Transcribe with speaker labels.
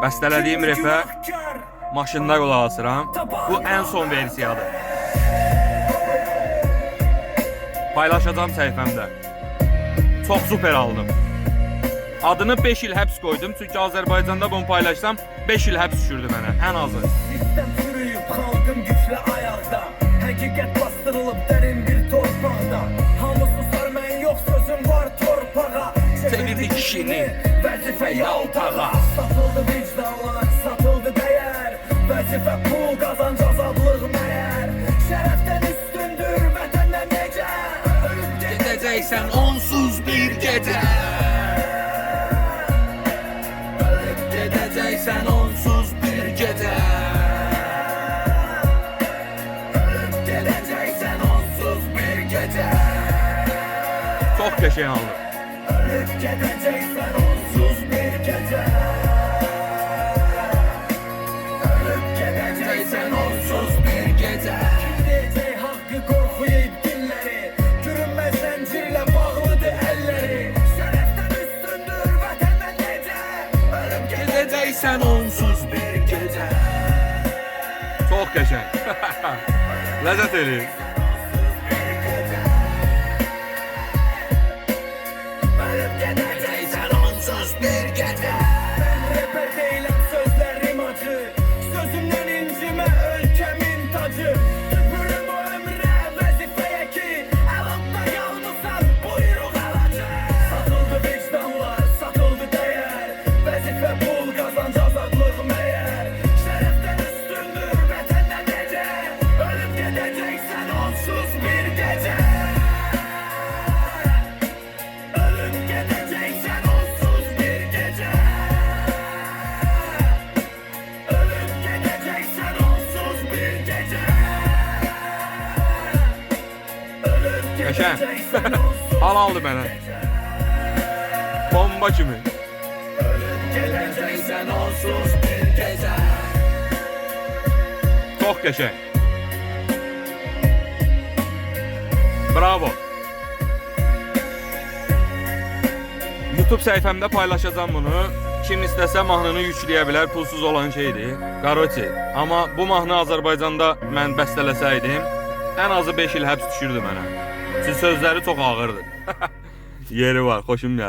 Speaker 1: Bəstələdiyim repə maşında qulaq asıram. Bu ən son versiyadır. Paylaşacağım səhifəmdə. Çox super aldım. Adını 5 il həbs koydum. Çünki Azərbaycanda bunu paylaşsam 5 il həbs düşürdü mənə. Ən azı.
Speaker 2: Sistem çürüyüb kaldım güçlü ayakta. Hakikat bastırılıp derin bir torpaqda. Hamı susar mən yox sözüm var torpağa.
Speaker 1: Çevirdi kişini
Speaker 2: vəzifə yaltağa. Satıldı vicdanlar, satıldı dəyər. Vəzifə pul qazanc azadlıq məyər. Şərəfdən üstündür vətəndən necə. Ölüb
Speaker 1: gedəcəksən onsuz bir gecə. Ölüb gedəcəksən onsuz bir gecə.
Speaker 2: Ölüb gedəcəksən onsuz bir gecə.
Speaker 1: Çox qəşəng aldım.
Speaker 2: Ölüb gedəcəksən onsuz bir gecə. Ölüb gedəcəksən onsuz bir gecə. Deyəcək haqqı qorxuyub dilləri. Görünməz zəncirlə bağlıdır əlləri. Şərəfdən üstündür vətəndən necə. Ölüb gedəcəksən onsuz bir gecə.
Speaker 1: Çox qəşəng. Ləzzət eləyir.
Speaker 2: Ölüb gedəcəksən onsuz bir gecə. Mən reper deyiləm, sözlərim acı. Sözümdən incimə ölkəmin tacı. Tüpürüm o ömrə vəzifəyə ki, əlamda yalnızsan buyruq alacaq. Satıldı vicdanlar, satıldı dəyər. Vəzifə pul qazanc azadlıq məyər. Şərəfdən üstündür vətəndən necə. Ölüb gedəcəksən onsuz bir gecə. Ölüb gedəcəksən onsuz bir gecə. Ölüb gedəcəksən onsuz bir gecə. Ölüb
Speaker 1: Qəşəng.
Speaker 2: gedəcəksən onsuz
Speaker 1: Hal aldı mənə. Bomba kimi.
Speaker 2: Ölüb gedəcəksən onsuz bir gecə.
Speaker 1: Çox qəşəng. Bravo. YouTube səhifəmdə paylaşacağım bunu. Kim istəsə mahnını yükləyə bilər, pulsuz olan şeydir. Qaroçi. Amma bu mahnı Azərbaycanda mən bəstələsəydim, ən azı 5 il həbs düşürdü mənə. Çünki sözləri çox ağırdır. Yeri var, xoşum gəldi.